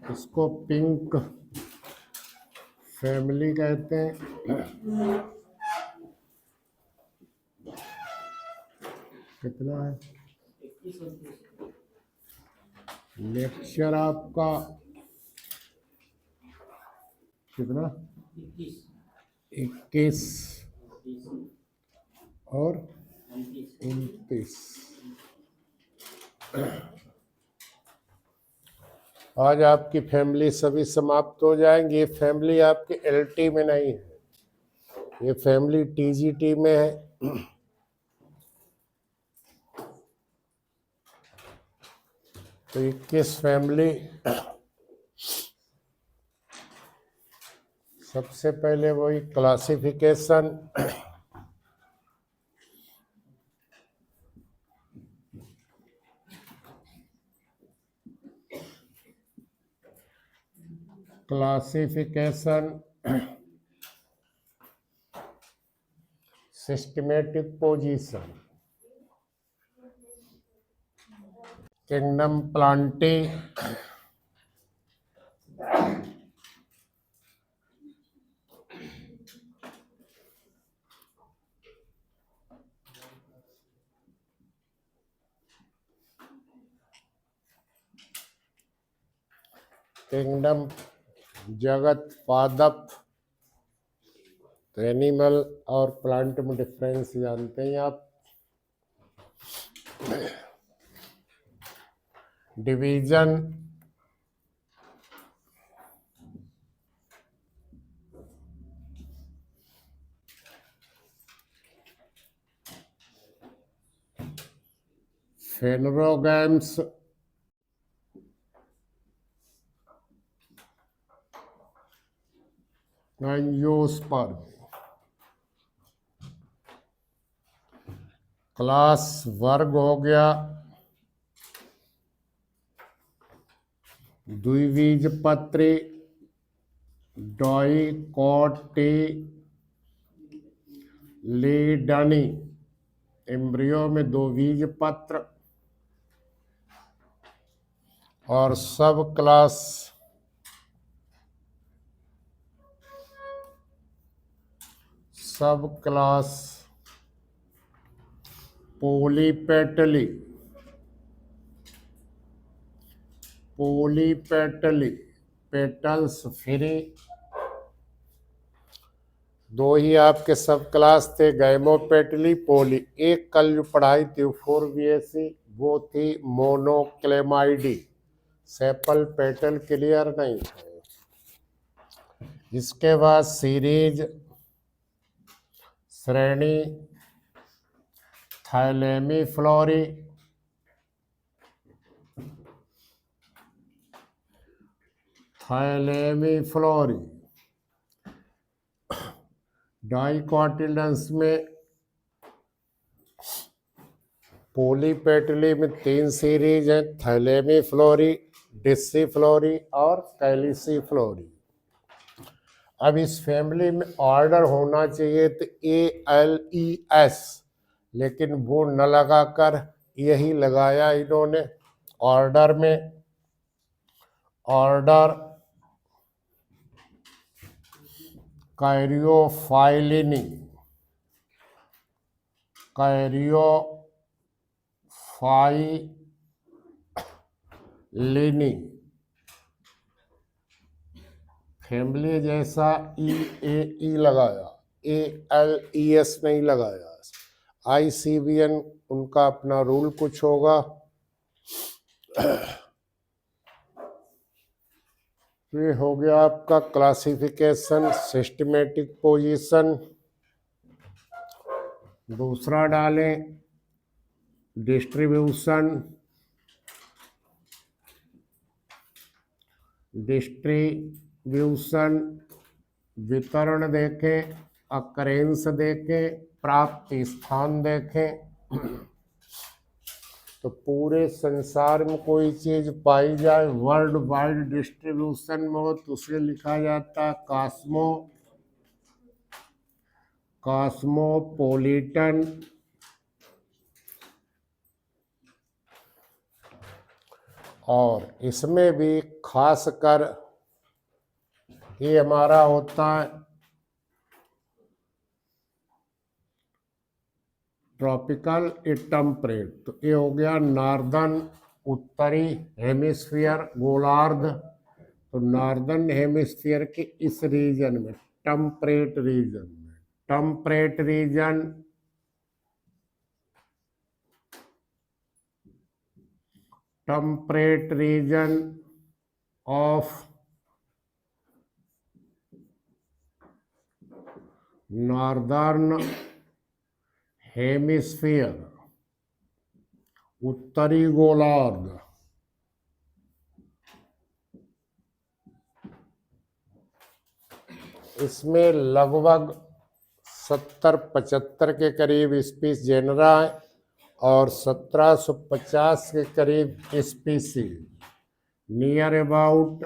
इसको pink family कहते हैं। कितना है लेक्चर आपका? कितना? 21 और 29। आज आपकी फैमिली सभी समाप्त हो जाएंगी। ये फैमिली आपके एलटी में नहीं है, ये फैमिली टीजीटी में है। तो 21 फैमिली, सबसे पहले वही classification, systematic position, kingdom Plantae, kingdom जगत पादप। तो एनिमल और प्लांट में डिफरेंस जानते हैं आप। Division, फेनरोगैम्स, angiosperm. क्लास वर्ग हो गया द्विबीजपत्री, डाइकोटिलीडनी, एम्ब्रियो में 2 बीज पत्र। और सब क्लास पोलीपेटली, पेटल्स फ्री। 2 ही आपके सब क्लास थे, गैमोपेटली, पोली। एक कल जो पढ़ाई थी 4BSc, वो थी मोनोक्लेमाइडी। सेपल पेटल क्लियर नहीं है। इसके बाद सीरीज, श्रेणी, थाइलेमी फ्लोरी, डाइकोटिलडन्स में पोलीपेटली में 3 सीरीज हैं, थैलेमी फ्लोरी, डिस्सी फ्लोरी और कैलिसी फ्लोरी। अब इस फैमिली में ऑर्डर होना चाहिए तो ALES, लेकिन वो न लगाकर यही लगाया इन्होंने ऑर्डर में। ऑर्डर कैरियोफाइलिनी, फैमिली जैसा EAE लगाया, ALES नहीं लगाया। ICBN उनका अपना रूल कुछ होगा। ये हो गया आपका क्लासिफिकेशन, सिस्टमेटिक पोजीशन। दूसरा डालें डिस्ट्रीब्यूशन, वितरण देखें, अकरेंस देखें, प्राप्ति स्थान देखें। तो पूरे संसार में कोई चीज पाई जाए वर्ल्ड वाइड डिस्ट्रीब्यूशन में हो तो उसे लिखा जाता है कॉस्मोपॉलिटन। और इसमें भी खासकर ये हमारा होता है ट्रॉपिकल ए टेम्परेट। तो ये हो गया नॉर्दर्न, उत्तरी हेमिस्फीयर गोलार्ध। तो नॉर्दर्न हेमिस्फीयर के इस रीजन में, टेम्परेट रीजन में, temperate region temperate region of northern hemisphere, उत्तरी गोलार्ध, इसमें लगभग 70-75 के करीब स्पीस जेनरा है और 1750 के करीब species. Near about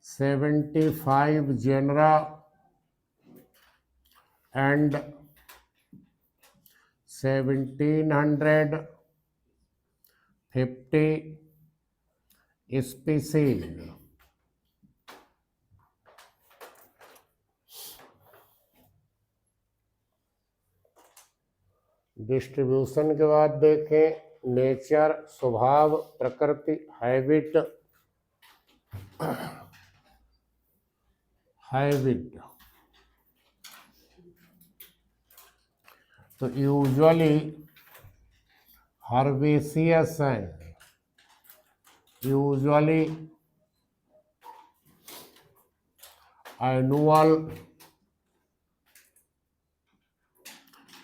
75 genera and 1750 species. Distribution के बाद देखें नेचर, स्वभाव, प्रकृति, हैबिट। हैबिट तो यूजुअली हर्बेसियस हैं, यूजुअली एनुअल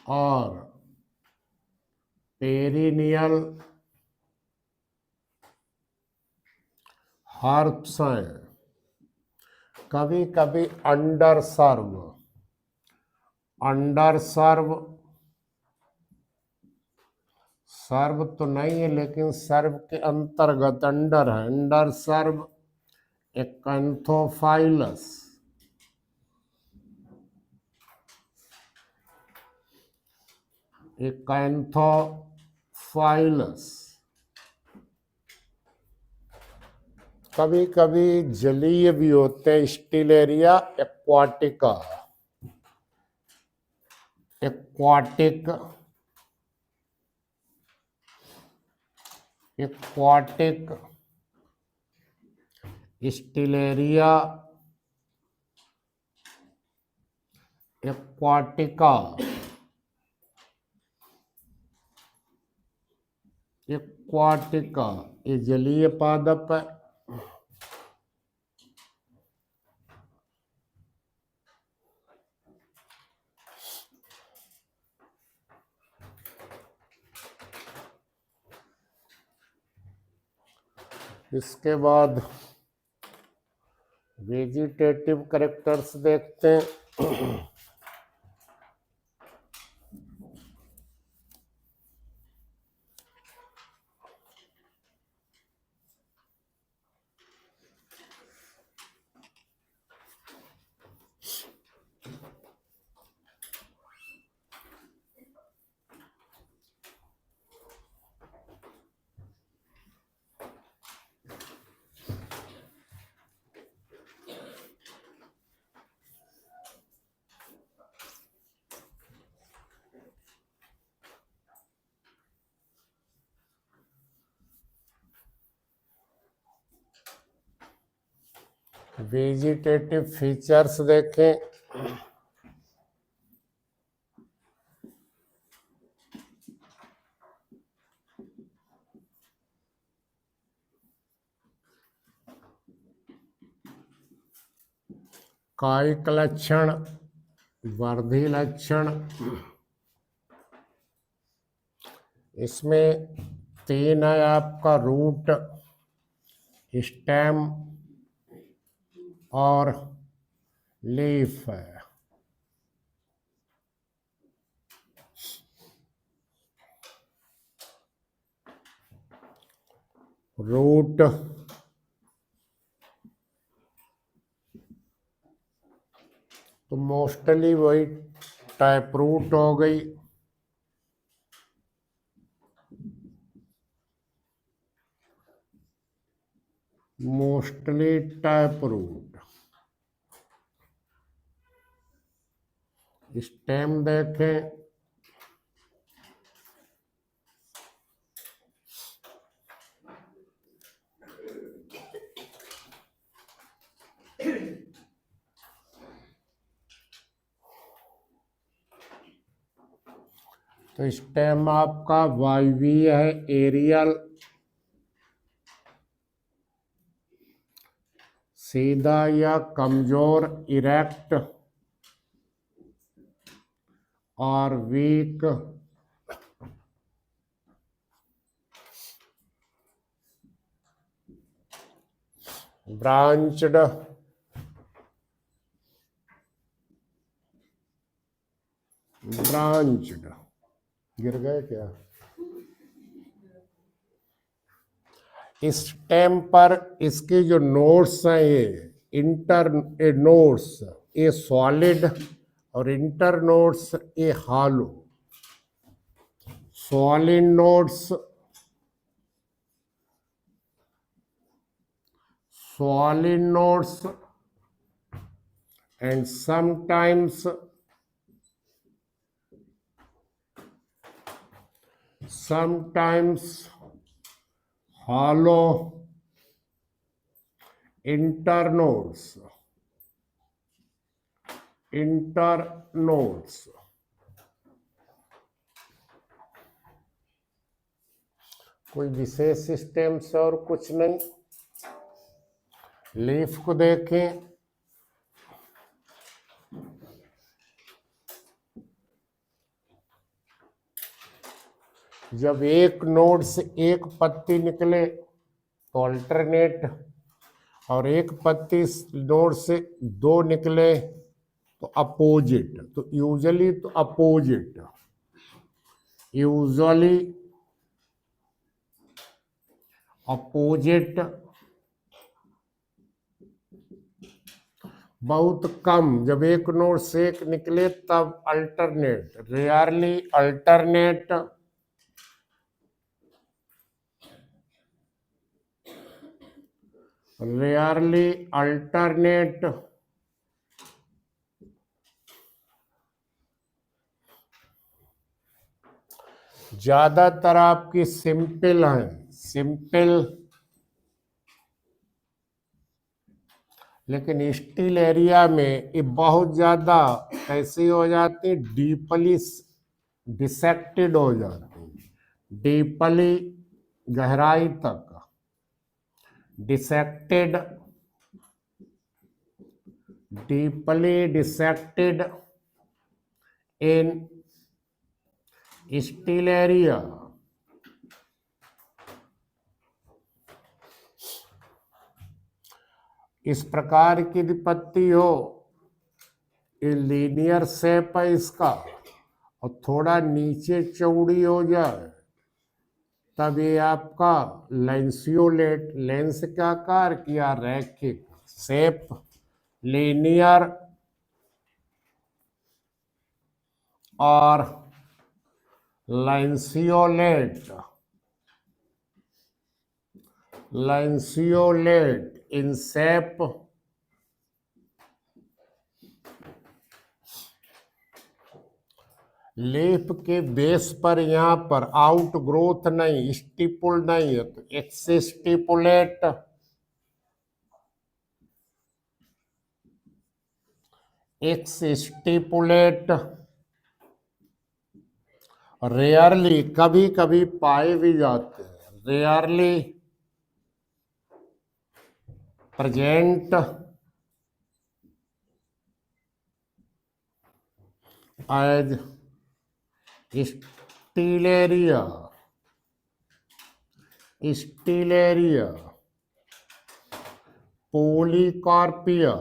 और पेरिनियल हर्ब्स हैं। कभी कभी अंडर सर्व, अंडर सर्व, सर्व तो नहीं है लेकिन सर्व के अंतर्गत अंडर है, अंडर सर्व एक्केंथोफाइलस, एक्केंथोफाइलस। कभी कभी जलीय भी होते हैं, Stellaria aquatica, aquatic, aquatic Stellaria aquatica, aquatica ये जलीय पादप है। इसके बाद वेजिटेटिव कैरेक्टर्स देखते हैं। वेजिटेटिव फीचर्स देखें। कायिक लक्षण, वर्धी लक्षण, इसमें 3 है आपका रूट, स्टेम और लीफ है। रूट तो मोस्टली वही टाइप रूट हो गई। Mostly tap root. स्टेम देखें, तो स्टेम आपका वायवीय है, एरियल, सीधा या कमजोर, इरेक्ट और वीक, ब्रांच्ड, ब्रांच्ड। गिर गए क्या? इस स्टेम पर इसके जो नोड्स हैं, ये इंटर नोड्स, ये सॉलिड और इंटर नोड्स ये hollow. Solid nodes, solid nodes, and sometimes hollow internodes, कोई विशेष सिस्टम से और कुछ नहीं। लीफ को देखें, जब एक नोड से एक पत्ती निकले तो अल्टरनेट, और एक पत्ती नोड से दो निकले तो अपोजिट। तो यूजुअली तो अपोजिट, यूजुअली अपोजिट, बहुत कम। जब एक नोड से एक निकले तब alternate, rarely alternate, rarely alternate, ज्यादातर आपकी सिंपल है, सिंपल। लेकिन स्टील एरिया में ये बहुत ज्यादा कैसी हो जाती, डीपली डिसेक्टेड हो जाती, डीपली गहराई तक डिसेक्टेड, डीपली डिसेक्टेड इन स्टील एरिया। इस प्रकार की पत्ती हो, ये लीनियर शेप है इसका, और थोड़ा नीचे चौड़ी हो जाए तब ये आपका लेंसियोलेट, लेंस का आकार किया रैखिक, शेप लीनियर और लेंसियोलेट, लेंसियोलेट इन शेप, लीफ के बेस पर यहाँ पर आउट ग्रोथ नहीं, स्टिपुल नहीं है, तो एक्सिस्टिपुलेट, एक्सिस्टिपुलेट। रेयरली कभी कभी पाए भी जाते हैं, रेयरली प्रेजेंट एज स्टीलेरिया, स्टीलेरिया, पोलीकार्पिया,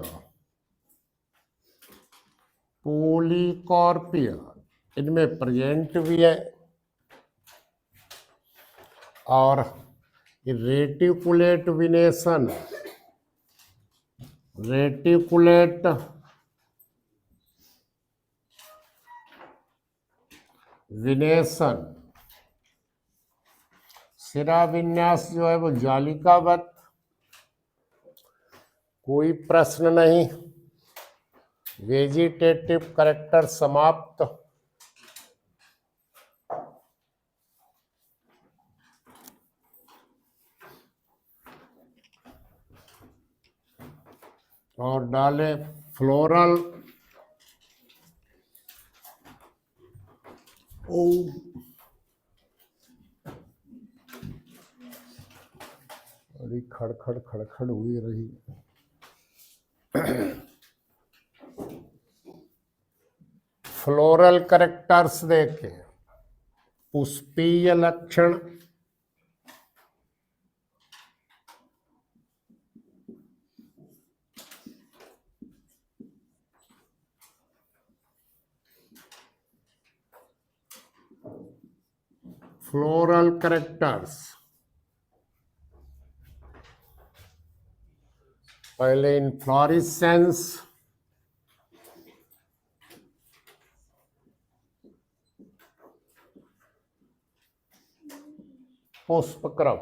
पोलीकार्पिया, इनमें प्रेजेंट भी है। और रेटिकुलेट विनेशन, रेटिकुलेट विनेशन, सिरा विन्यास जो है वो जालिकावत, कोई प्रश्न नहीं। वेजिटेटिव कैरेक्टर समाप्त। और डाले फ्लोरल। बड़ी खड़खड़ खड़खड़ हुई रही। फ्लोरल कैरेक्टर्स देखें। पुष्पीय लक्षण, फ्लोरल कैरेक्टर्स। पहले इनफ्लोरेसेंस, पुष्पक्रम।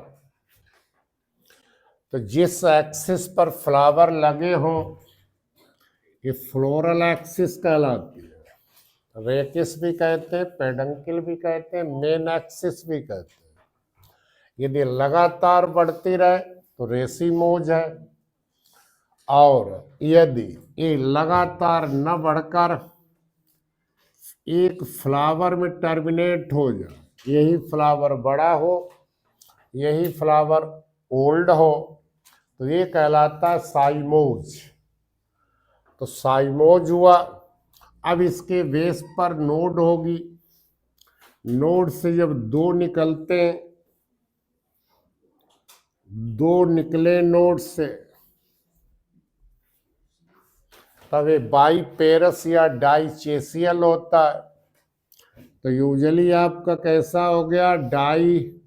तो जिस एक्सिस पर फ्लावर लगे हों ये फ्लोरल एक्सिस कहलाती है। रेकिस भी कहते हैं, पेडंकिल भी कहते हैं, मेन एक्सिस भी कहते हैं। यदि लगातार बढ़ती रहे तो रेसिमोज है, और यदि ये लगातार न बढ़कर एक फ्लावर में टर्मिनेट हो जाए, यही फ्लावर बड़ा हो, यही फ्लावर ओल्ड हो, तो ये कहलाता है साइमोज। तो साइमोज हुआ। अब इसके बेस पर नोड होगी। नोड से जब दो निकलते हैं, दो निकले नोड से, तब ये बाईपेरस या डाइचेसियल होता है। तो यूजुअली आपका कैसा हो गया, डाइचेसियल।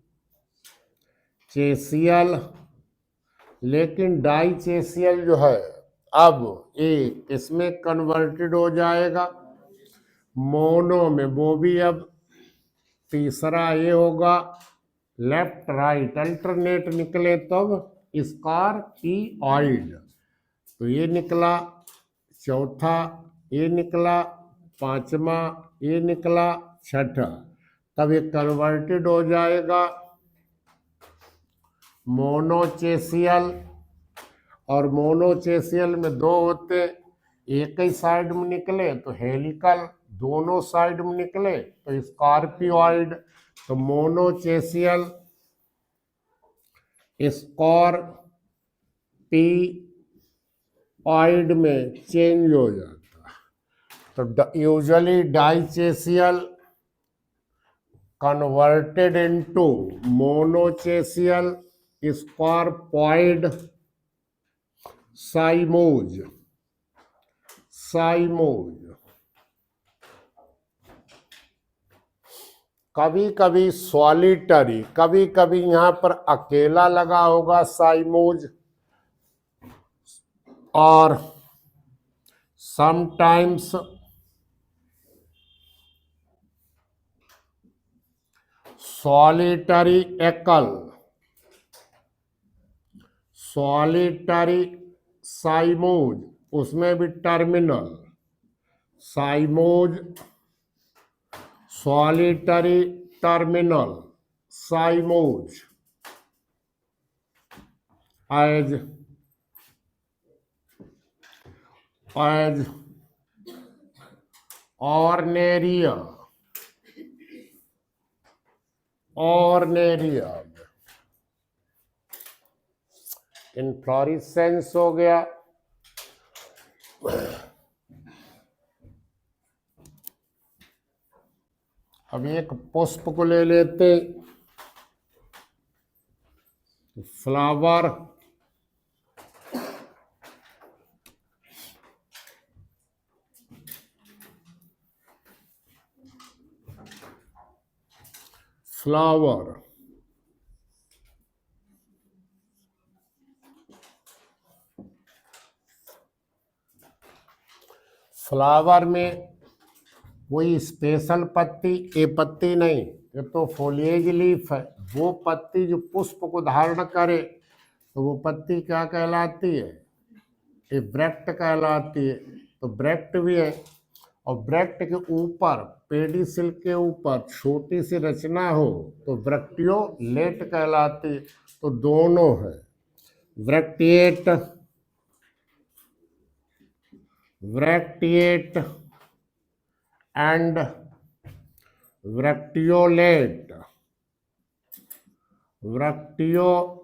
लेकिन डाइचेसियल जो है अब एक इसमें कन्वर्टेड हो जाएगा मोनो में। वो भी अब तीसरा ये होगा लेफ्ट राइट अल्टरनेट निकले तब स्कॉर्पियॉइड। तो ये निकला चौथा, ये निकला पांचवा, ये निकला छठा। तब ये कन्वर्टेड हो जाएगा मोनोचेसियल। और मोनोचेसियल में दो होते, एक ही साइड में निकले तो हेलिकल, दोनों साइड में निकले तो स्कॉर्पियॉइड। तो मोनोचेसियल स्कॉर्पियॉइड में चेंज हो जाता है। तो यूजुअली डाइचेसियल कन्वर्टेड इनटू मोनोचेसियल स्कॉर्पियॉइड साइमोज। कभी कभी सॉलिटरी, कभी कभी यहां पर अकेला लगा होगा साइमोज, और समटाइम्स सॉलिटरी एकल, सॉलिटरी साइमोज, उसमें भी terminal cymose, solitary terminal cymose as orneria inflorescence हो गया। अब एक पुष्प को ले लेते, फ्लावर, फ्लावर। फ्लावर में कोई स्पेशल पत्ती, ये पत्ती नहीं, ये तो फोलिएज लीफ है। वो पत्ती जो पुष्प को धारण करे तो वो पत्ती क्या कहलाती है, ये ब्रैक्ट कहलाती है। तो ब्रैक्ट भी है। और ब्रैक्ट के ऊपर, पेडिसिल के ऊपर छोटी सी रचना हो तो ब्रैक्टियोलेट कहलाती है। तो दोनों है, ब्रैक्टिएट, ब्रैक्टिएट एंड ब्रैक्टियोलेट, ब्रैक्टियोलेट।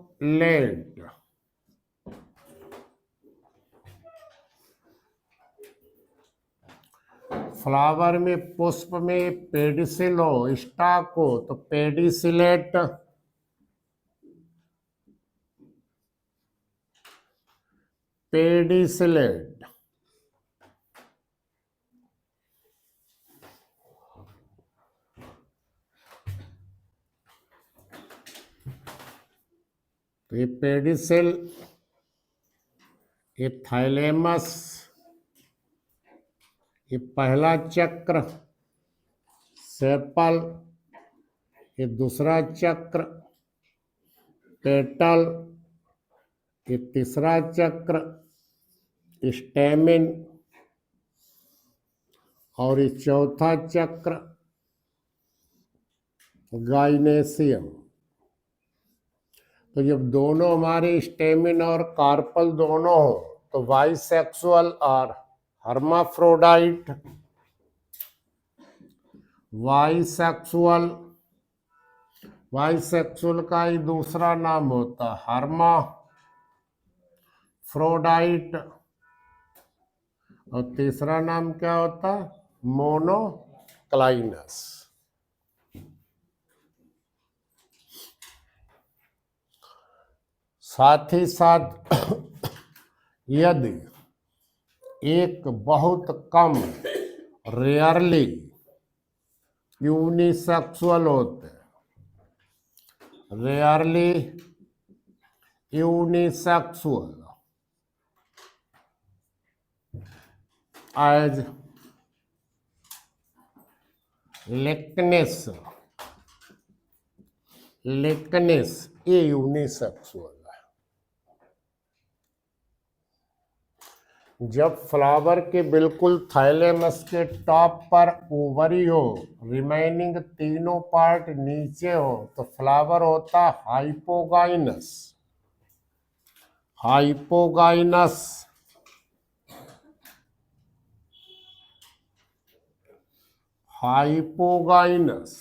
फ्लावर में, पुष्प में पेडिसिल हो, स्टाक हो तो पेडिसिलेट, पेडिसिलेट। तो ये पेडिसिल, ये थाइलेमस, ये पहला चक्र, सेपल, ये दूसरा चक्र, पेटल, ये तीसरा चक्र, स्टेमिन, और ये चौथा चक्र गाइनेसियम। तो जब दोनों हमारे स्टेमिन और कार्पल दोनों हो तो बाइसेक्सुअल और हर्माफ्रोडाइट, बाइसेक्सुअल, बाइसेक्सुअल का ही दूसरा नाम होता हर्माफ्रोडाइट, और तीसरा नाम क्या होता, मोनोक्लाइनस। साथ ही साथ यदि एक बहुत कम, रेयरली यूनिसेक्सुअल होते हैं, रेयरली यूनिसेक्सुअल, एज लिकनेस, लिकनेस ये यूनिसेक्सुअल है। जब फ्लावर के बिल्कुल थाइलेमस के टॉप पर ओवरी हो, रिमेनिंग तीनों पार्ट नीचे हो तो फ्लावर होता हाइपोगाइनस, हाइपोगाइनस, हाइपोगाइनस।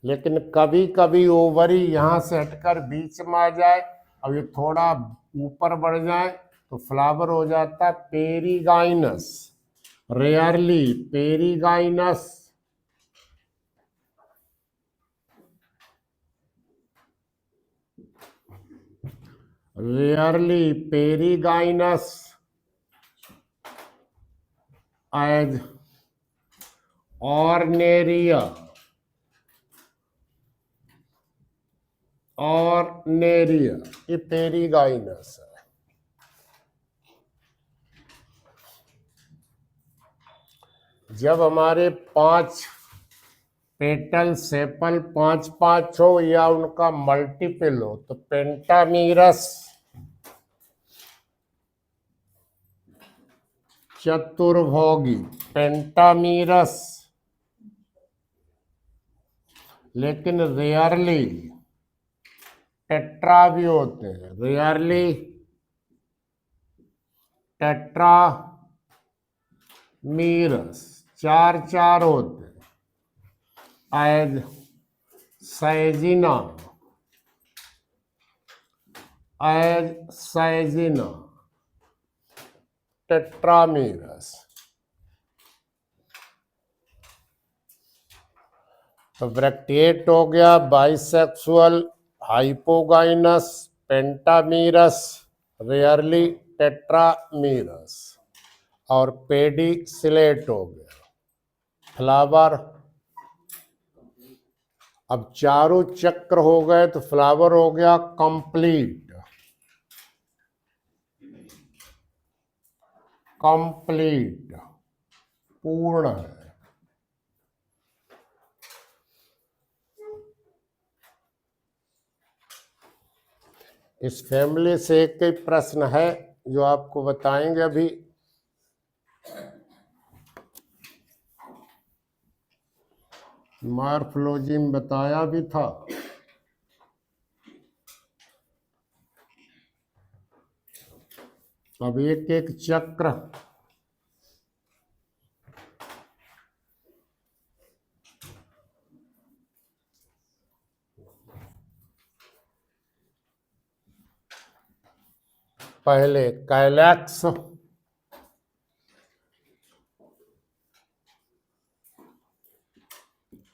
लेकिन कभी कभी ओवरी यहां से हटकर बीच में आ जाए, अब ये थोड़ा ऊपर बढ़ जाए तो फ्लावर हो जाता perigynous, rarely perigynous, rarely perigynous, as Arenaria, Arenaria ये पेरीगाइनस है। जब हमारे 5 पेटल सेपल 5-5 हो या उनका मल्टीपल हो तो पेंटामीरस, चतुर्भोगी, पेंटामीरस। लेकिन रेयरली टेट्रा भी होते हैं, रेयरली टेट्रा मीरस, 4-4 होते हैं, एज सैजिना, एज सैजिना, टेट्रामीरस। तो ब्रैक्टिएट हो गया, बाइसेक्सुअल, हाइपोगाइनस, पेंटामीरस, रेयरली टेट्रामीरस, और पेडिसिलेट हो गया फ्लावर। अब चारों चक्र हो गए तो फ्लावर हो गया कंप्लीट, कंप्लीट, पूर्ण है। इस फैमिली से एक ही प्रश्न है जो आपको बताएंगे अभी। मॉर्फोलॉजी में बताया भी था। अब एक एक चक्र पहले कैलैक्स,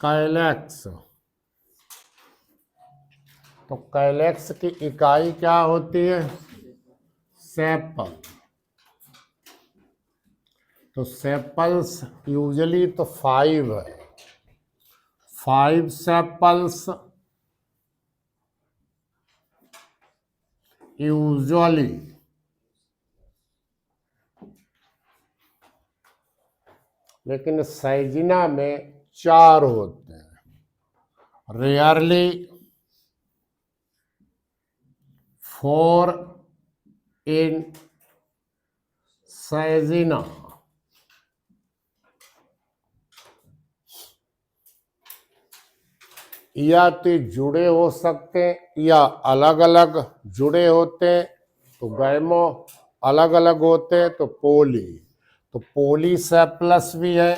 कैलैक्स। तो कैलैक्स की इकाई क्या होती है? सेपल। तो सेपल्स यूजली तो 5 है, 5 सेपल्स यूजुअली। लेकिन साइजिना में 4 होते हैं, रेयरली 4 इन साइजिना। या तो जुड़े हो सकते हैं या अलग अलग जुड़े होते हैं। तो गैमो अलग अलग होते हैं तो पोली। तो पोलीसेप्लस भी है,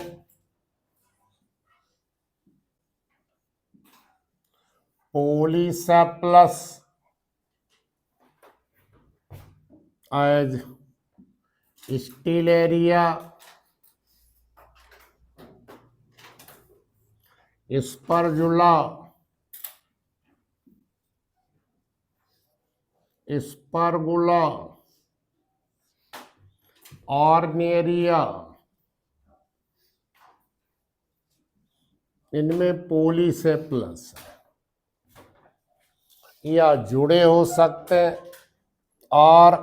पोलीसेप्लस एज स्टीलेरिया, स्पर्जुला, स्पर्गुला, ऑर्नेरिया, इनमें पोलीसेप्लस है। या जुड़े हो सकते हैं और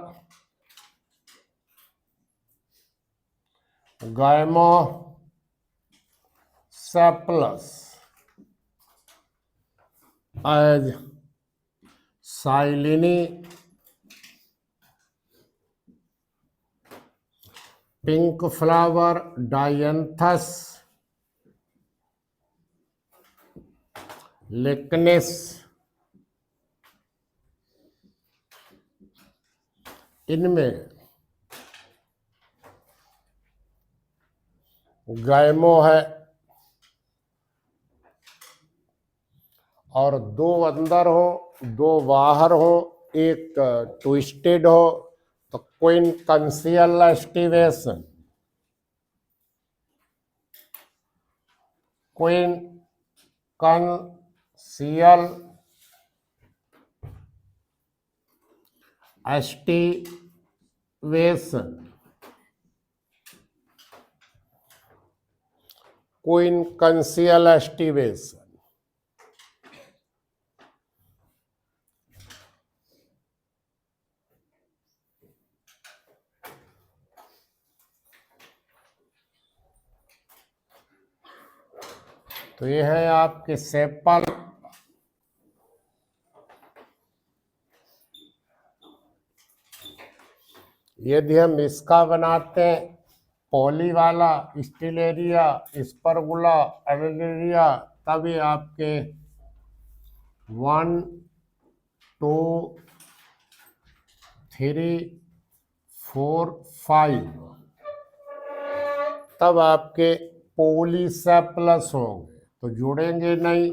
गायमोसेप्लस एज साइलिनी, पिंक फ्लावर डायंथस, लिकनेस, इनमें गैमो है और 2 अंदर हो 2 बाहर हो, एक ट्विस्टेड हो तो quincuncial aestivation, quincuncial aestivation, quincuncial aestivation. तो ये है आपके सेपल। यदि हम इसका बनाते हैं पॉली वाला, स्टीलेरिया, स्पर्गुला, एवेलेरिया, तब ये आपके 1 2 3 4 5 तब आपके पोलीसेप्लस होंगे, तो जुड़ेंगे नहीं।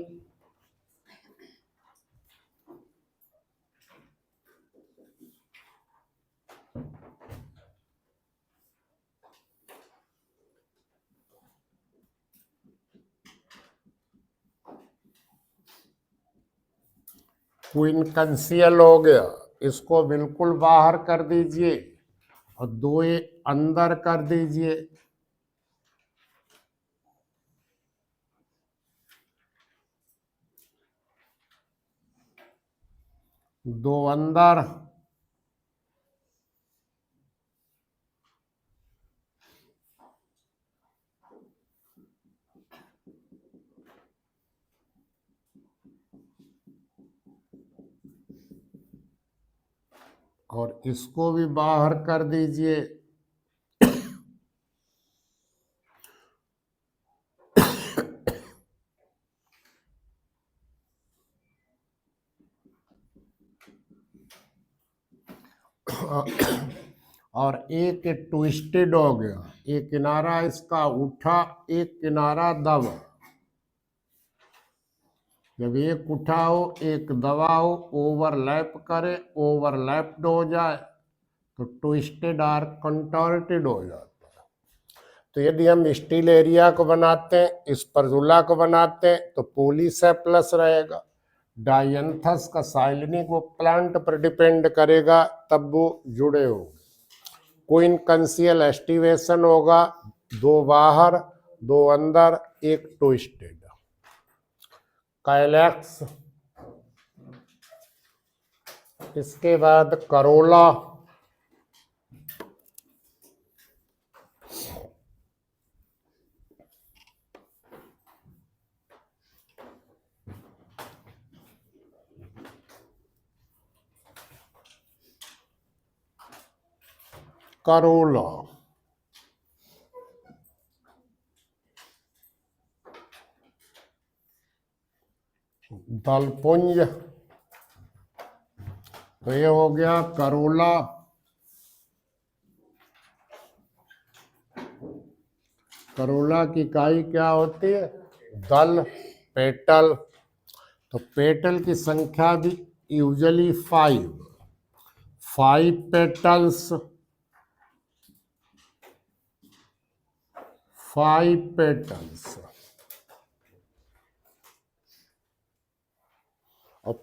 क्विनकंसियल हो गया, इसको बिल्कुल बाहर कर दीजिए और 2 अंदर कर दीजिए। 2 अंदर, और इसको भी बाहर कर दीजिए। और एक ट्विस्टेड हो गया, एक किनारा इसका उठा, एक किनारा दबा। जब एक उठाओ एक दबाओ, ओवरलैप करे, ओवरलैप्ड हो जाए तो ट्विस्टेड और कंटॉर्टेड हो जाता है। तो यदि हम स्टील एरिया को बनाते हैं, स्पर्जुला को बनाते हैं, तो पॉलीसेप्लस रहेगा। डायंथस का साइलिनिक वो प्लांट पर डिपेंड करेगा, तब वो जुड़े होंगे। क्विनकंसियल एस्टिवेशन होगा, दो बाहर दो अंदर, एक ट्विस्टेड। काइलैक्स, इसके बाद करोला, करोला, दलपुंज, तो ये हो गया करोला। करोला की इकाई क्या होती है? दल, पेटल। तो पेटल की संख्या भी यूजुअली 5 पेटल्स, 5 पेटल्स। और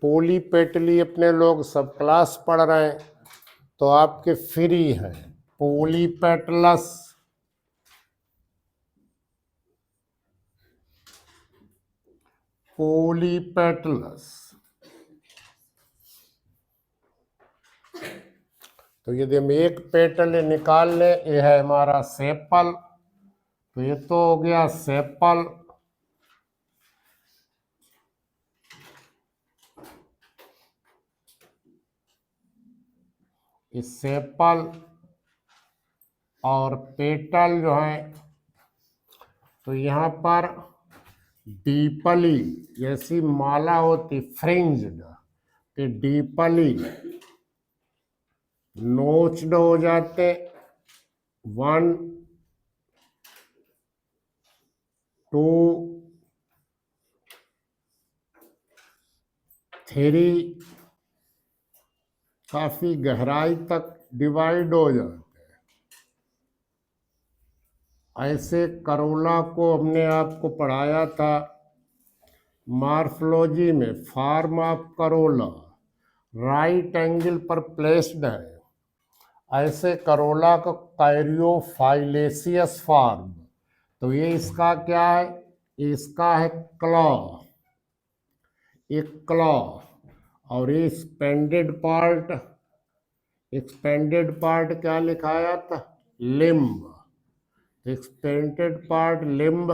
पोलीपेटली अपने लोग सब क्लास पढ़ रहे हैं, तो आपके फ्री हैं। पोलीपेटलस, पोलीपेटलस। तो यदि हम एक पेटल निकाल लें, ये है हमारा सेपल, तो ये तो हो गया सेपल। इस सेपल और पेटल जो है, तो यहाँ पर डीपली जैसी माला होती, फ्रिंज्ड, कि डीपली नोच्ड हो जाते। 1 2 3, काफी गहराई तक डिवाइड हो जाते हैं। ऐसे करोला को हमने आपको पढ़ाया था मॉर्फोलॉजी में, form of Corolla right angle पर प्लेस्ड है। ऐसे करोला का कैरियोफाइलेसियस फॉर्म, तो ये इसका क्या है? इसका है क्लॉ, एक क्लॉ। और ये एक्सपेंडेड पार्ट क्या लिखाया था? लिम्ब। एक्सपेंडेड पार्ट लिम्ब,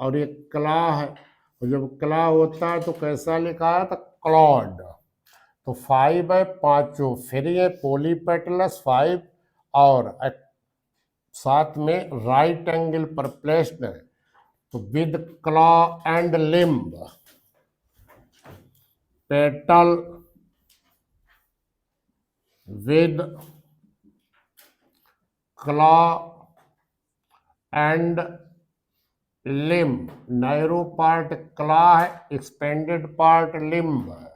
और ये क्लॉ है। और जब क्लॉ होता है तो कैसा लिखाया था? क्लॉड। तो 5 है, पांचों फ्री है, पोलीपेटलस 5, और साथ में राइट एंगल पर प्लेस्ड है, तो with claw and limb. Petal with claw and limb. Narrow part claw है, एक्सपेंडेड पार्ट लिम्ब है।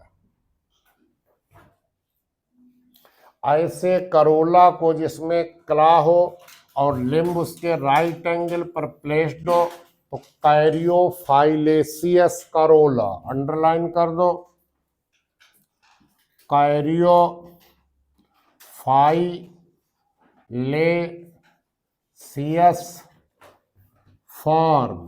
ऐसे करोला को जिसमें क्लॉ हो और लिम्ब उसके राइट एंगल पर प्लेस्ड हो, तो कैरियोफाइलेसियस करोला, अंडरलाइन कर दो। कैरियोफाइलेसियस फॉर्म,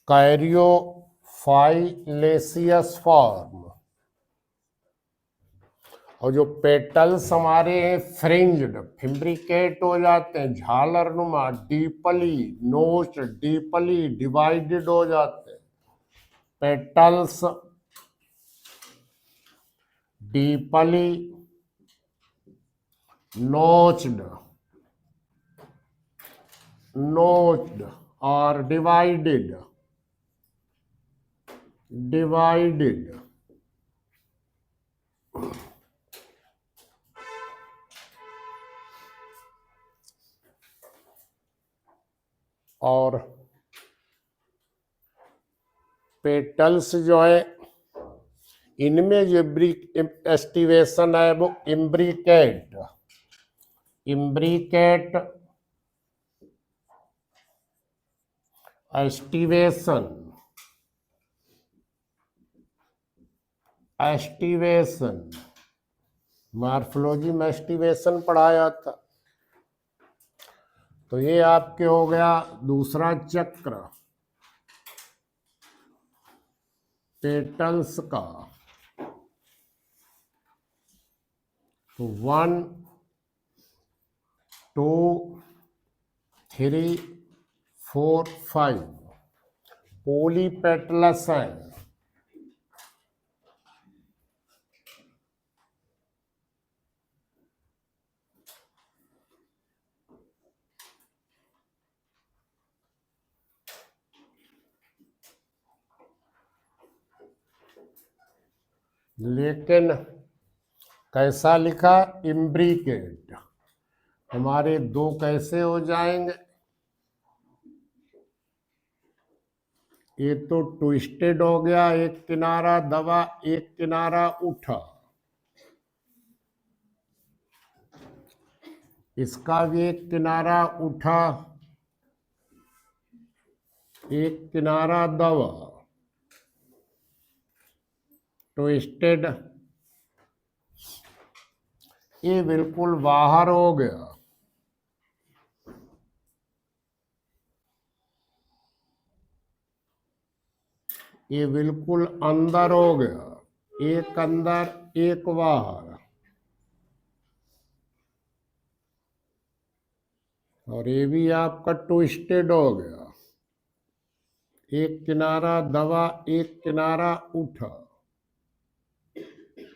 कैरियोफाइलेसियस फॉर्म। और जो पेटल्स हमारे हैं फ्रिंज्ड, फिम्ब्रिकेट हो जाते हैं, झालरनुमा, डीपली नोच्ड, डीपली डिवाइडेड हो जाते हैं। पेटल्स डीपली नोच्ड और डिवाइडेड और पेटल्स जो है इनमें जो एस्टिवेशन है वो इम्ब्रिकेट एस्टिवेशन मॉर्फोलॉजी में एस्टिवेशन पढ़ाया था। तो ये आपके हो गया दूसरा चक्र पेटल्स का। तो 1 2 3 4 5 पॉलीपेटलस है। लेकिन कैसा लिखा? इम्ब्रिकेट। हमारे दो कैसे हो जाएंगे? ये तो ट्विस्टेड हो गया, एक किनारा दबा एक किनारा उठा। इसका भी एक किनारा उठा एक किनारा दबा, ट्विस्टेड। ये बिल्कुल बाहर हो गया। ये बिल्कुल अंदर हो गया, एक अंदर एक बाहर। और ये भी आपका ट्विस्टेड हो गया, एक किनारा दबा एक किनारा उठा।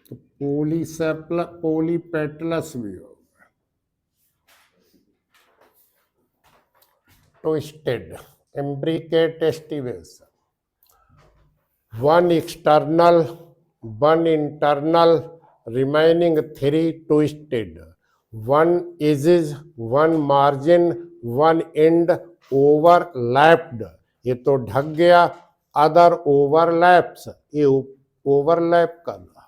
तो पॉलीपेटलस भी हो गया, twisted, imbricate aestivation. One external, one internal, remaining 3 twisted. One edges, one margin, one end overlapped. ये तो ढक गया, अदर ओवरलैप्स, ये ओवरलैप कर रहा।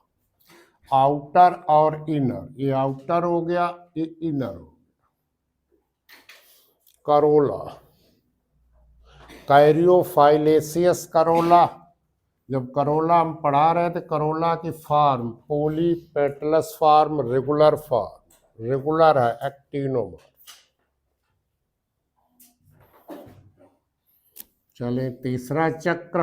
आउटर और इनर, ये आउटर हो गया ये इनर हो गया। Corolla, caryophyllaceous corolla. जब करोला हम पढ़ा रहे थे, करोला की form polypetalous form, regular form, regular है एक्टिनोमर। चले तीसरा चक्र।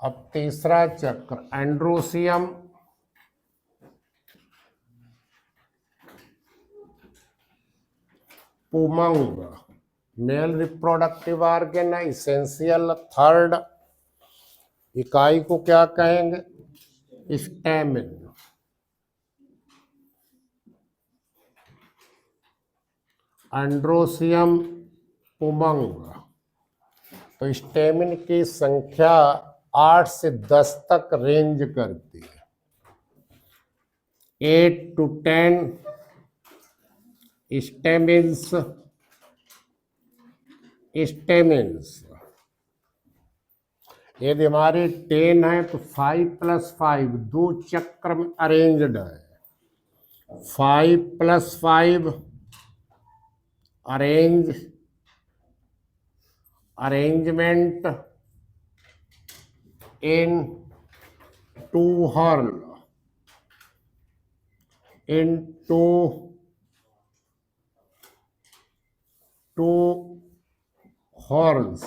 अब तीसरा चक्र एंड्रोसियम, पुमंग, मेल रिप्रोडक्टिव ऑर्गन है, इसेंशियल। थर्ड इकाई को क्या कहेंगे? स्टेमिन। एंड्रोसियम, पुमंग। तो स्टेमिन की संख्या 8 से 10 तक रेंज करती है। 8 to 10 स्टेमिन्स। यदि हमारे 10 है तो 5 + 5 दो चक्र में अरेंज्ड है। 5 + 5 अरेंजमेंट इन 2 हॉर्न, इन 2 हॉर्न्स।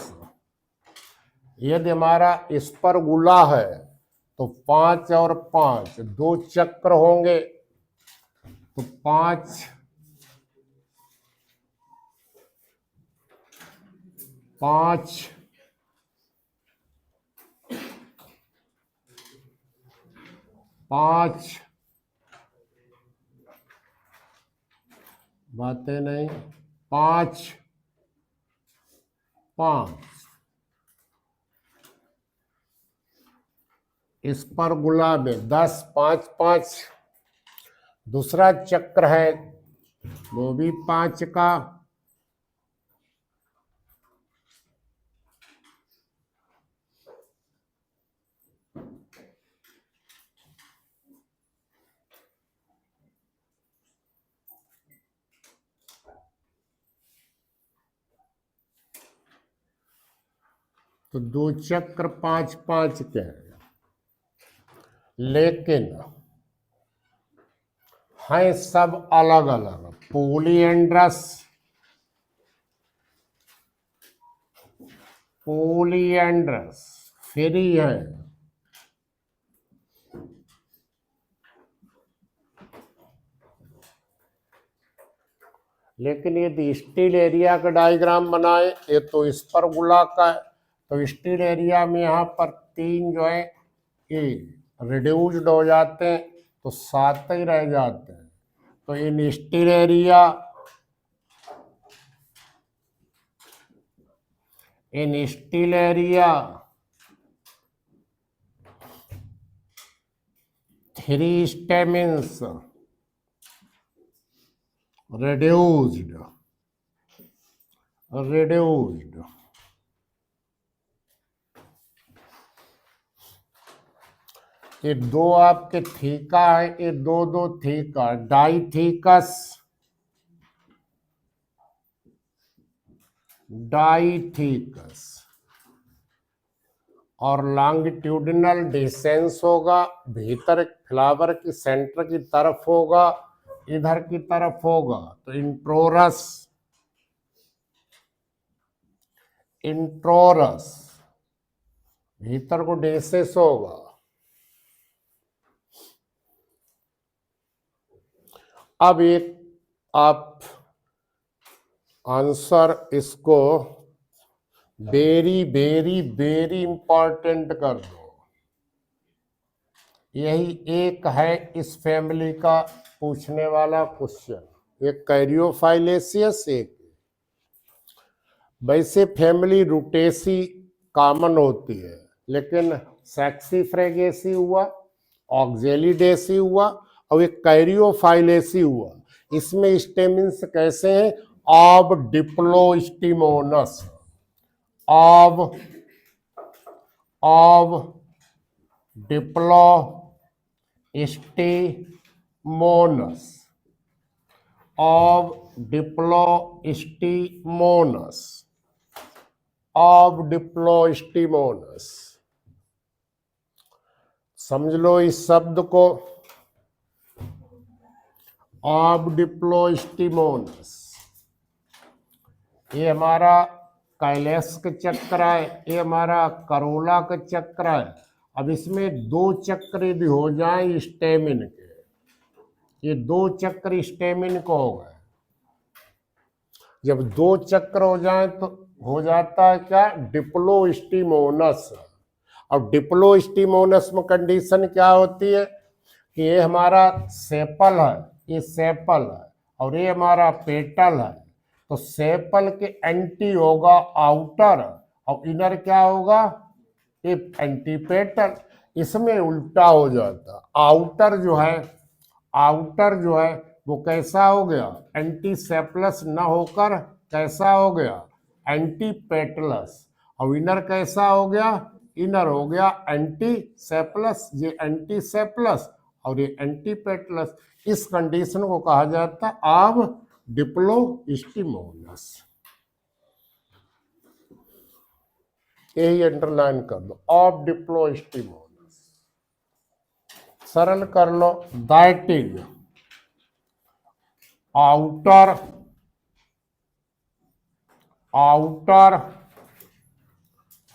यदि हमारा इस पर गुला है तो 5 और 5 दो चक्र होंगे, तो 5 5 5 बातें नहीं, 5 5 इस पर गुलाब है 10 5 5। दूसरा चक्र है वो भी 5 का, तो 2 चक्र 5 5 के हैं, लेकिन हैं सब अलग अलग। पोलिएंड्रस फ्री है, लेकिन यदि स्टील एरिया का डायग्राम बनाए, ये तो इस पर गोलाकार है, तो स्टील एरिया में यहाँ पर 3 जो है ये रिड्यूस्ड हो जाते हैं, तो 7 ही रह जाते हैं। तो इन स्टील एरिया थ्री स्टेमिन्स reduced ये 2 आपके थीका है, ये 2 थीका, डाइथीकस और लॉन्गिट्यूडिनल डिसेंस होगा, भीतर फ्लावर की सेंटर की तरफ होगा, इधर की तरफ होगा, तो इंट्रोरस भीतर को डेसेस होगा। अब एक आप आंसर इसको वेरी वेरी वेरी इंपॉर्टेंट कर दो। यही एक है इस फैमिली का पूछने वाला क्वेश्चन, एक कैरियोफाइलेसियस, एक वैसे फैमिली रूटेसी कॉमन होती है, लेकिन सैक्सीफ्रेगेसी हुआ, ऑक्जेलिडेसी हुआ और एक कैरियोफाइलेसी हुआ। इसमें स्टेमिन्स कैसे हैं? ऑब डिप्लोस्टिमोनस, ऑब डिप्लोस्टिमोनस, ऑब डिप्लोस्टिमोनस। समझ लो इस शब्द को, ऑब डिप्लोस्टिमोनस। ये हमारा कैलेस का चक्र है, ये हमारा करोला का चक्र है। अब इसमें 2 चक्र यदि हो जाए स्टेमिन के, ये 2 चक्र स्टेमिन को हो गए। जब 2 चक्र हो जाए तो हो जाता है क्या? डिप्लोस्टिमोनस। और डिप्लोस्टिमोनस में कंडीशन क्या होती है कि ये हमारा सेपल है, ये सेपल है, और ये हमारा पेटल है। तो सेपल के एंटी होगा आउटर, और इनर क्या होगा? ये एंटी पेटल। इसमें उल्टा हो जाता, आउटर जो है वो कैसा हो गया? एंटी सेपलस न होकर कैसा हो गया? Anti petals. और इनर कैसा हो गया? इनर हो गया एंटी सेपलस। ये एंटी सेपलस और ये एंटी पेटलस। इस कंडीशन को कहा जाता है ऑब डिप्लोस्टिमोनस। यही अंडरलाइन कर लो, ऑब डिप्लोस्टिमोनस। सरल कर लो, दैट इज आउटर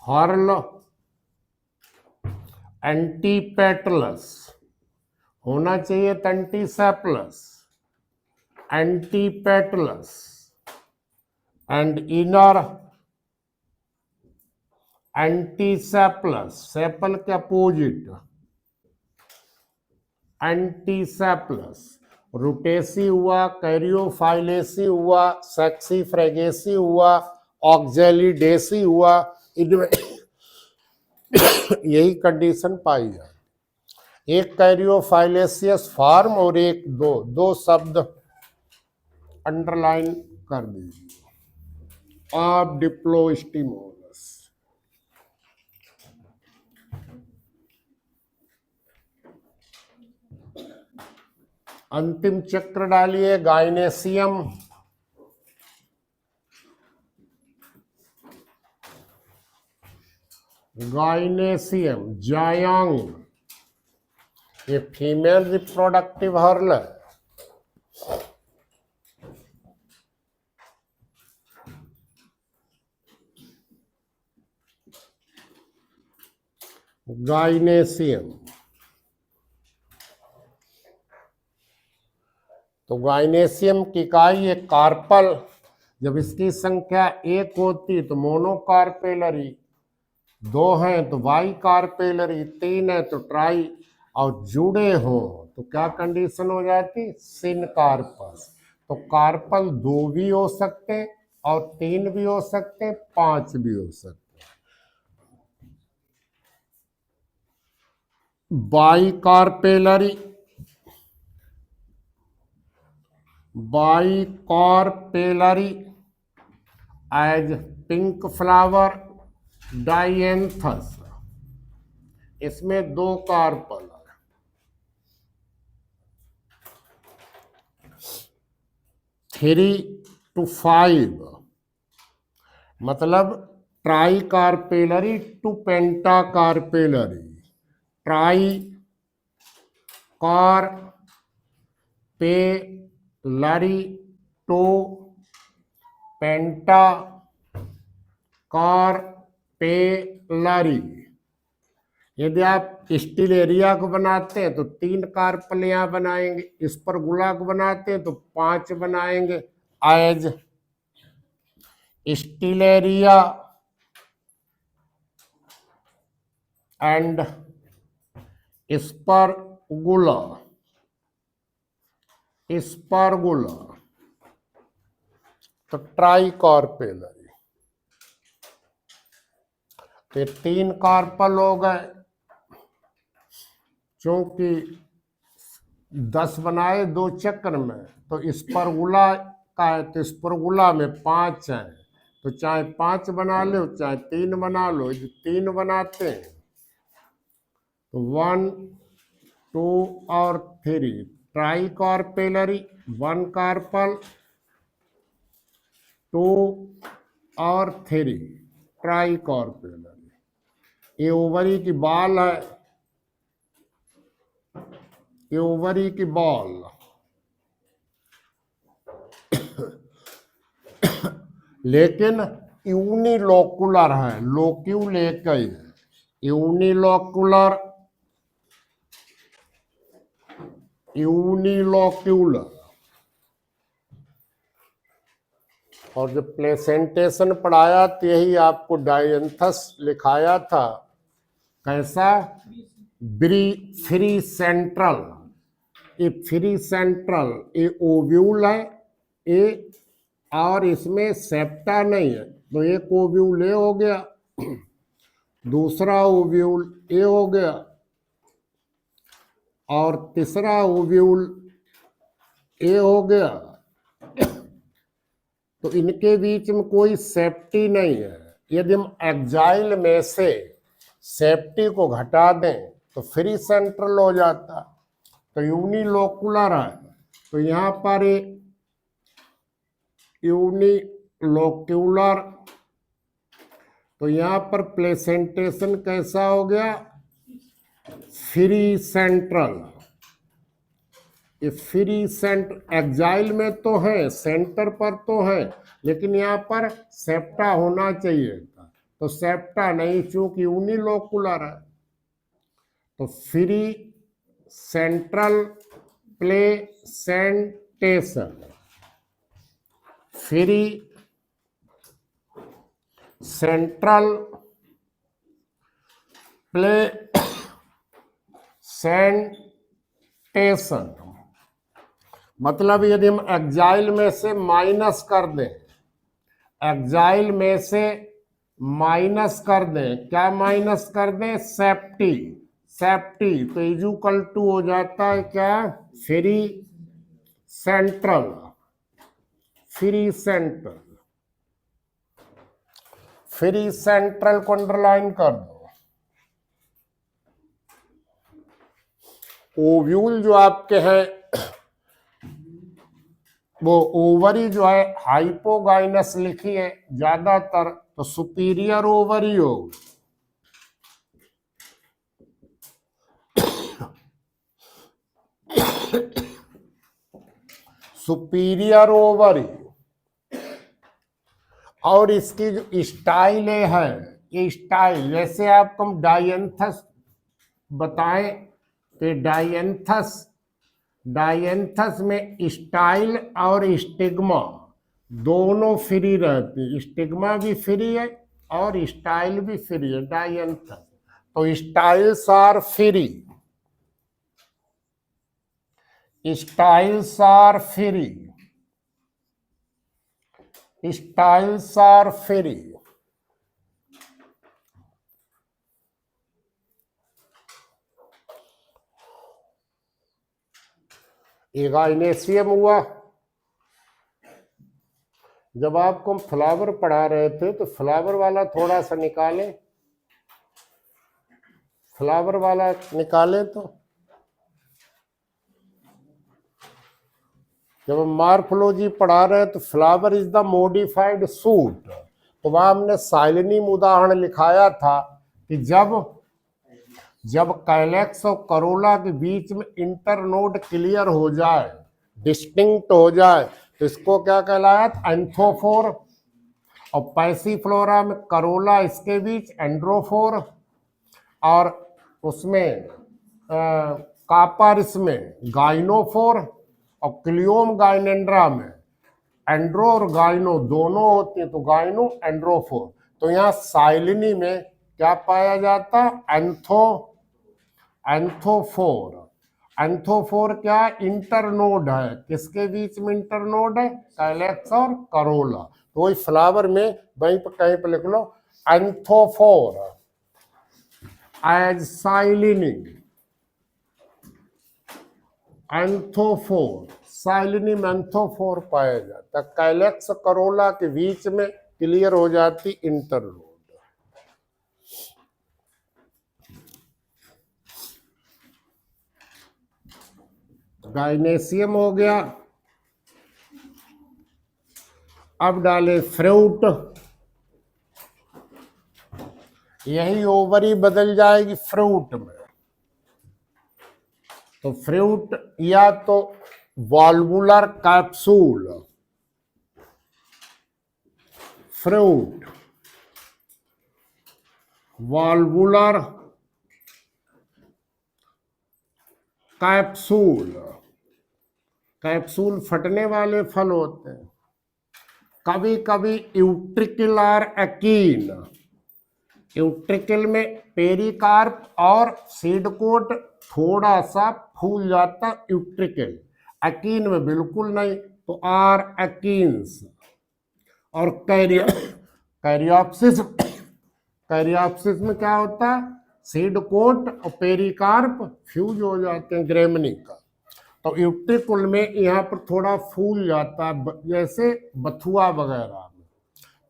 हर्ल एंटीपेटलस होना चाहिए, एंटीसेपलस, एंटीपेटलस, एंड इनर एंटीसेप्लस, सेपल के अपोजिट एंटीसेप्लस। रुटेसी हुआ, कैरियोफाइलेसी हुआ, सेक्सी फ्रेगेसी हुआ, ऑक्जेलिडेसी हुआ, इनमें यही कंडीशन पाई जाती। एक कैरियोफाइलेसियस फॉर्म और एक दो शब्द अंडरलाइन कर दीजिए। आप डिप्लोस्टिमोलस। अंतिम चक्र डालिए, गाइनेसियम, गाइनेसियम जायांग, ये फीमेल रिप्रोडक्टिव हर्ल है। गाइनेसियम, तो गाइनेसियम की इकाई है कार्पल। जब इसकी संख्या 1 होती तो मोनोकार्पेलरी, 2 हैं तो बाई कार्पेलरी, 3 है तो ट्राई, और जुड़े हो तो क्या कंडीशन हो जाती, सिनकार्पस। तो कार्पल 2 भी हो सकते और 3 भी हो सकते, 5 भी हो सकते। Bicarpellary, bicarpellary as pink flower Dianthus, इसमें 2 कार्पल है। 3 to 5 मतलब tricarpellary to pentacarpellary, tricarpellary to pentacarpellary. यदि आप स्टिलेरिया को बनाते हैं तो 3 कार्पलियां बनाएंगे, स्पर्गुला को बनाते हैं तो 5 बनाएंगे। एज स्टिलेरिया एंड स्पर्गुला, स्पर्गुला तो ट्राइकॉर्पेलरी। तो 3 कार्पल हो गए, क्योंकि 10 बनाए 2 चक्र में, तो स्पर्गुला का है तो स्पर्गुला में 5 है, तो चाहे 5 बना लो चाहे 3 बना लो। जो 3 बनाते हैं तो 1 2 और 3 ट्राइकॉर्पेलरी, 1 कार्पल, 2 और 3 ट्राइकॉर्पेलरी। ये ओवरी की बाल है, ये ओवरी की बॉल। लेकिन यूनिलोकुलर है, लोक्यूल एक ही है, यूनिलोकुलर, यूनिलोक्यूलर। और जब प्लेसेंटेशन पढ़ाया तो यही आपको डायंथस लिखाया था। कैसा, फ्री सेंट्रल, ये फ्री सेंट्रल, ये ओव्यूल है, ये और इसमें सेप्टा नहीं है, तो एक ओव्यूल ए हो गया, दूसरा ओव्यूल ए हो गया, और तीसरा ओव्यूल ए हो गया। तो इनके बीच में कोई सेफ्टी नहीं है। यदि हम एक्जाइल में से सेफ्टी को घटा दें तो फ्री सेंट्रल हो जाता, तो यूनिलोकुलर है। तो यहाँ पर यूनिलोक्यूलर, तो यहाँ पर प्लेसेंटेशन कैसा हो गया, फ्री सेंट्रल। ये फ्री सेंटर एक्जाइल में तो है, सेंटर पर तो है, लेकिन यहाँ पर सेप्टा होना चाहिए था, तो सेप्टा नहीं, चूंकि यूनिलोकुलर है। तो free central placentation, free central placentation, मतलब यदि हम एक्जाइल में से माइनस कर दें, एक्जाइल में से माइनस कर दें, क्या माइनस कर दें, सेफ्टी, सेफ्टी, तो इजुकल टू हो जाता है क्या, free central, free central, free central को अंडरलाइन कर दो। ओव्यूल जो आपके हैं वो ओवरी जो है हाइपोगाइनस लिखी है ज्यादातर, तो सुपीरियर ओवरी होगी, सुपीरियर ओवरी। और इसकी जो स्टाइल है, ये स्टाइल जैसे आपको हम डायंथस बताएं कि डायंथस, डायंथस में स्टाइल और स्टिग्मा दोनों फ्री रहती, स्टिग्मा भी फ्री है और स्टाइल भी फ्री है डायंथस, तो styles are free, styles are free, styles are free. Gynoecium हुआ। जब आपको हम फ्लावर पढ़ा रहे थे तो फ्लावर वाला थोड़ा सा निकालें, फ्लावर वाला निकालें। तो जब हम मार्फोलॉजी पढ़ा रहे हैं तो flower is the modified suit, तो वहां हमने साइलिनियम उदाहरण लिखाया था कि जब कैलेक्स और करोला के बीच में इंटरनोड क्लियर हो जाए, डिस्टिंक्ट हो जाए, तो इसको क्या कहलाया, एंथोफोर। और पैसीफ्लोरा में करोला इसके बीच एंड्रोफोर, और उसमें कापारिस में गाइनोफोर, और क्लियोम गाइनेंड्रा में एंड्रो और गाइनो दोनों होते हैं, तो गाइनो एंड्रोफोर। तो यहाँ साइलिनी में क्या पाया जाता, एंथोफोर। एंथोफोर क्या, इंटरनोड है, किसके बीच में इंटरनोड है, कैलेक्स और करोला। तो वही फ्लावर में वहीं पर कहीं पर लिख लो एंथोफोर एज साइलिनी, एंथोफोर, साइलिनियम एंथोफोर पाया जाता, कैलेक्स करोला के बीच में क्लियर हो जाती इंटरनोड। गाइनेसियम हो गया। अब डाले फ्रूट, यही ओवरी बदल जाएगी फ्रूट में। तो फ्रूट या तो वॉल्वुलर कैप्सूल, फ्रूट वॉल्वुलर कैप्सूल, कैप्सूल फटने वाले फल होते हैं। कभी कभी यूट्रिकल और एकीन, यूट्रिकल में पेरिकार्प और सीड कोट थोड़ा सा फूल जाता, यूट्रिकल, एकीन में बिल्कुल नहीं, तो आर एकीन्स। और कैरियोप्सिस, कैरियोप्सिस में क्या होता है, सीड कोट और पेरिकार्प फ्यूज हो जाते हैं ग्रेमनी का। तो यूट्रिकुल में यहाँ पर थोड़ा फूल जाता है जैसे बथुआ वगैरह में,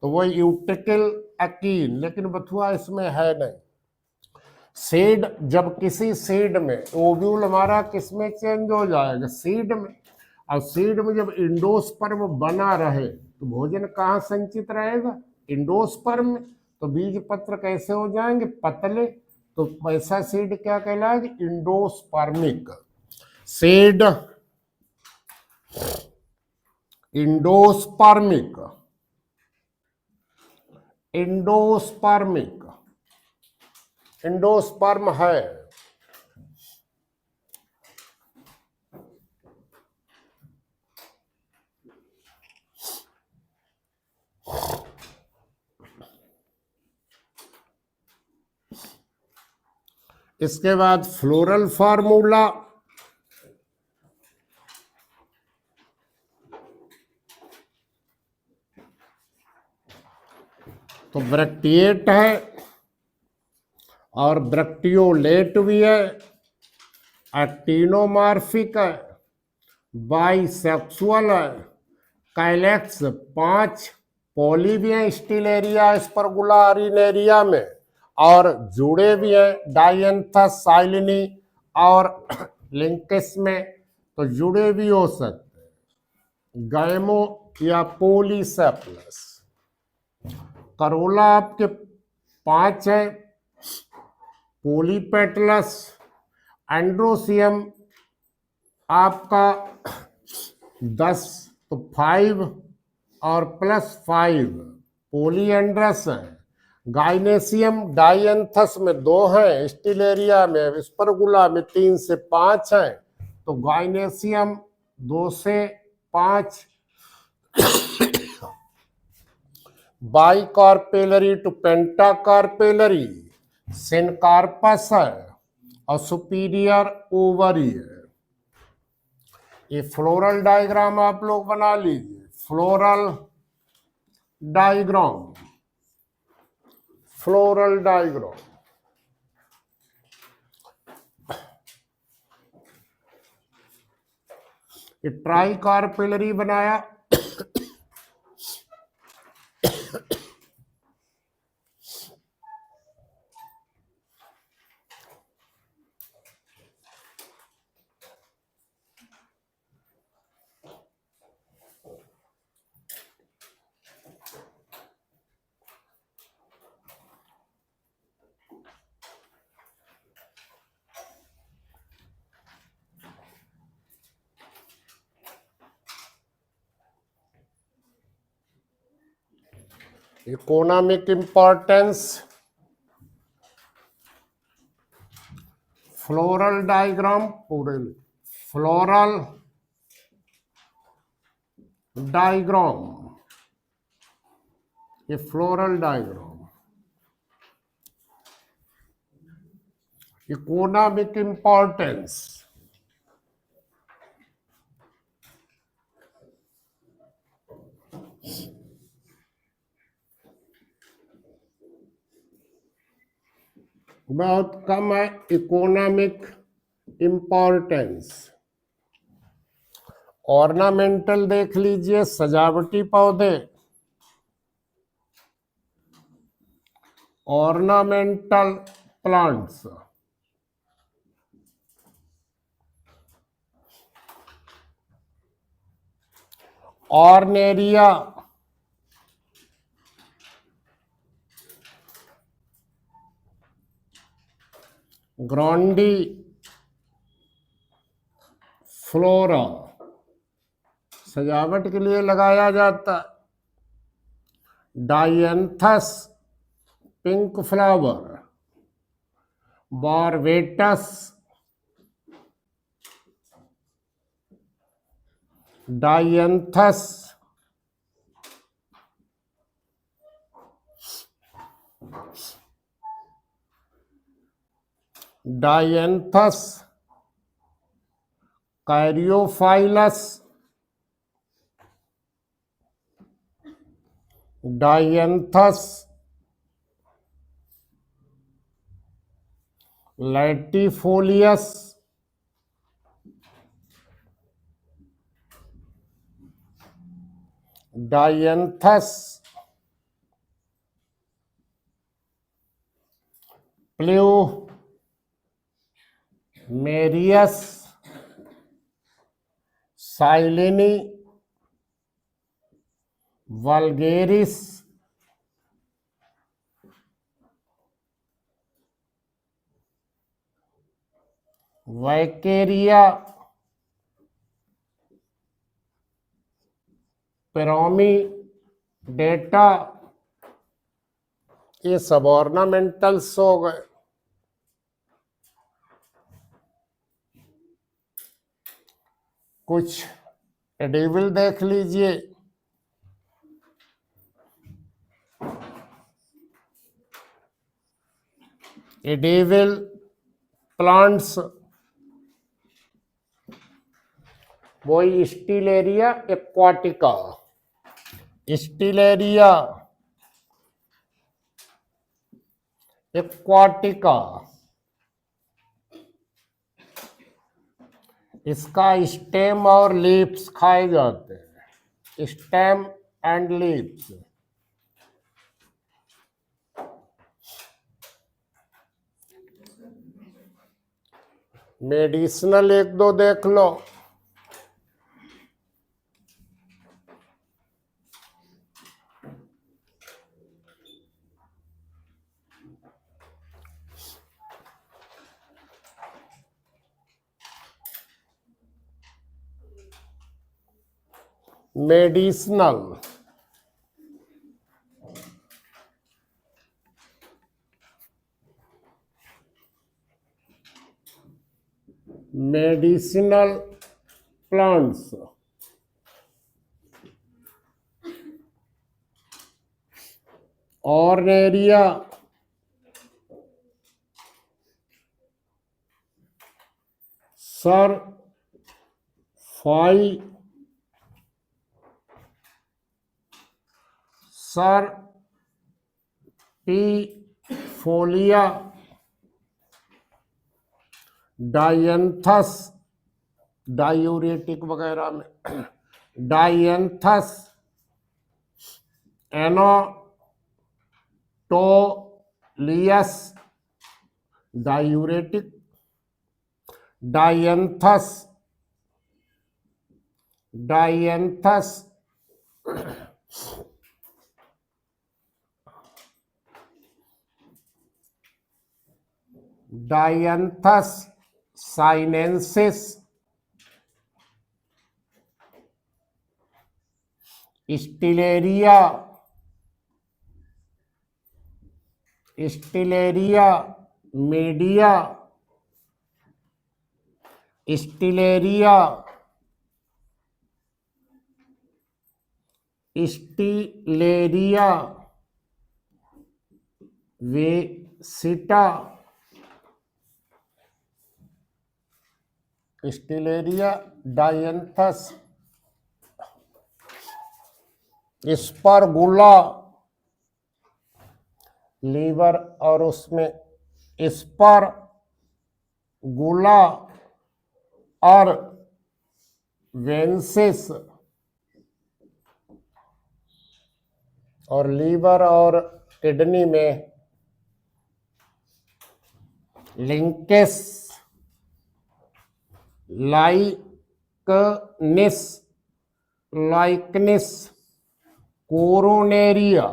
तो वो यूट्रिकल एकीन, लेकिन बथुआ इसमें है नहीं। सीड, जब किसी सीड में ओव्यूल हमारा किसमें चेंज हो जाएगा, सीड में। और सीड में जब इंडोस्पर्म बना रहे तो भोजन कहाँ संचित रहेगा, इंडोस्पर्म में। तो बीज पत्र कैसे हो जाएंगे, पतले। तो ऐसा सीड क्या कहलाएगा, endospermic seed, endospermic, endospermic, endosperm है। इसके बाद फ्लोरल फार्मूला, तो ब्रैक्टिएट है और ब्रैक्टियोलेट भी है, एक्टिनोमार्फिक है, बाइसेक्सुअल है, कैलेक्स 5 पॉली भी हैं स्टिलेरिया स्पर्गुलारिनेरिया में, और जुड़े भी हैं डायंथस साइलिनी और लिंकस में, तो जुड़े भी हो सकते हैं। गैमो या पोलीसेप्लस। करोला आपके 5 है, पोलीपेटलस। एंड्रोसियम आपका 10, तो 5 और +5 पोलीएंड्रस है। गाइनेसियम डायंथस में 2 हैं, स्टिलेरिया में स्पर्गुला में 3 से 5 हैं, तो गाइनेसियम 2 से 5। बाइकार्पेलरी टू पेंटाकार्पेलरी सिनकार्पस है और सुपीरियर ओवरी है। ये फ्लोरल डायग्राम आप लोग बना लीजिए, फ्लोरल डायग्राम, फ्लोरल डायग्राम। ये ट्राइकार्पेलरी बनाया, इकोनॉमिक इंपॉर्टेंस, फ्लोरल डायग्राम पूरे, फ्लोरल डायग्राम, ये फ्लोरल डायग्राम। इकोनॉमिक इंपॉर्टेंस, बहुत कम है इकोनॉमिक इंपॉर्टेंस। ऑर्नामेंटल देख लीजिए, सजावटी पौधे, ornamental plants, Arenaria, grandiflora, सजावट के लिए लगाया जाता है। Dianthus pink flower, barbatus Dianthus, Dianthus caryophyllus, Dianthus latifolius, Dianthus plumarius, Silene, vulgaris, Vaccaria, pyramidata, ये सब ऑर्नामेंटल्स हो गए। कुछ एडिबल देख लीजिए, एडिबल प्लांट्स, वही स्टिलेरिया एक्वाटिका, स्टिलेरिया एक्वाटिका, इसका स्टेम और लीव्स खाए जाते हैं, स्टेम एंड लीव्स। मेडिसिनल एक दो देख लो। मेडिसिनल, मेडिसिनल प्लांट्स, ऑर्नेरिया, सर फाई, serpyllifolia, Dianthus, diuretic वगैरह में, Dianthus, anatolicus, diuretic, Dianthus, Dianthus, Dianthus sinensis, Stellaria, Stellaria media, Stellaria, Stellaria vestita, Stellaria Dianthus, Spergula, liver और उसमें स्पर्गुला और वेंसिस, और लीवर और किडनी में लिंकेस, लाइकनिस, लाइकनिस, कोरोनेरिया,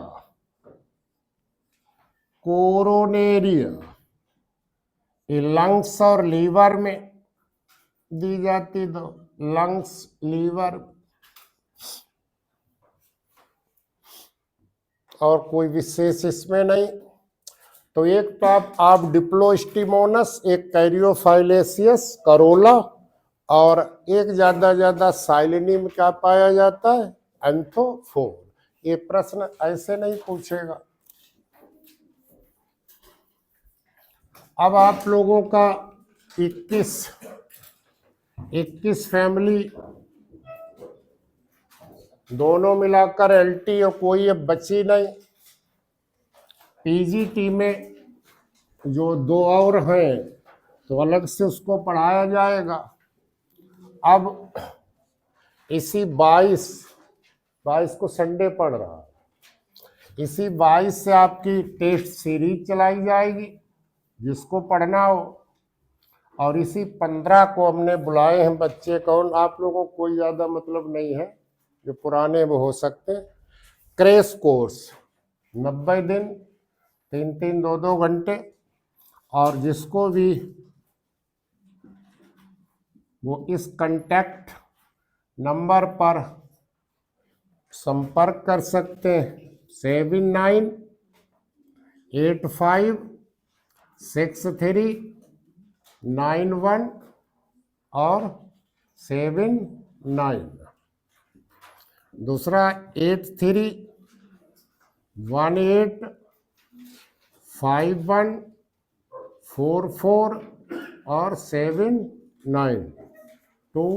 कोरोनेरिया, ये लंग्स और लीवर में दी जाती, तो लंग्स लीवर, और कोई विशेष इसमें नहीं। तो एक तो आप डिप्लोस्टिमोनस, एक कैरियोफाइलेसियस करोला, और एक ज्यादा साइलिनी में क्या पाया जाता है, एंथोफोर। ये प्रश्न ऐसे नहीं पूछेगा। अब आप लोगों का 21 फैमिली दोनों मिलाकर एलटी, और कोई अब बची नहीं। पीजीटी में जो दो और हैं तो अलग से उसको पढ़ाया जाएगा। अब इसी 22 को संडे पढ़ रहा है, इसी 22 से आपकी टेस्ट सीरीज चलाई जाएगी जिसको पढ़ना हो, और इसी 15 को हमने बुलाए हैं बच्चे। कौन आप लोगों को कोई ज़्यादा मतलब नहीं है, जो पुराने वो हो सकते हैं। क्रैश कोर्स 90 दिन, 3-3, 2-2 घंटे, और जिसको भी वो इस कांटेक्ट नंबर पर संपर्क कर सकते हैं, 79856391 और 79। दूसरा 83185144 और 7, 9 2।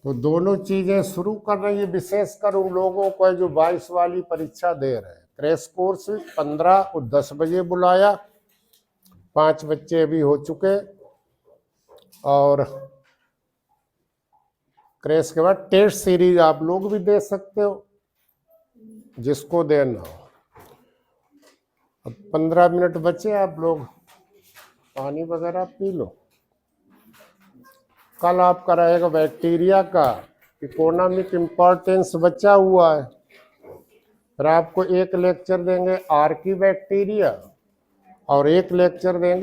तो दोनों चीजें शुरू कर रही है, विशेषकर उन लोगों को जो 22 वाली परीक्षा दे रहे हैं। क्रैश कोर्स 15 को 10 बजे बुलाया, 5 बच्चे अभी हो चुके, और क्रैश के बाद टेस्ट सीरीज आप लोग भी दे सकते हो जिसको देना हो। अब 15 मिनट बचे, आप लोग पानी वगैरह पी लो। कल आपका रहेगा बैक्टीरिया का इकोनॉमिक इम्पोर्टेंस बचा हुआ है। फिर आपको एक लेक्चर देंगे आर्की बैक्टीरिया और एक लेक्चर देंगे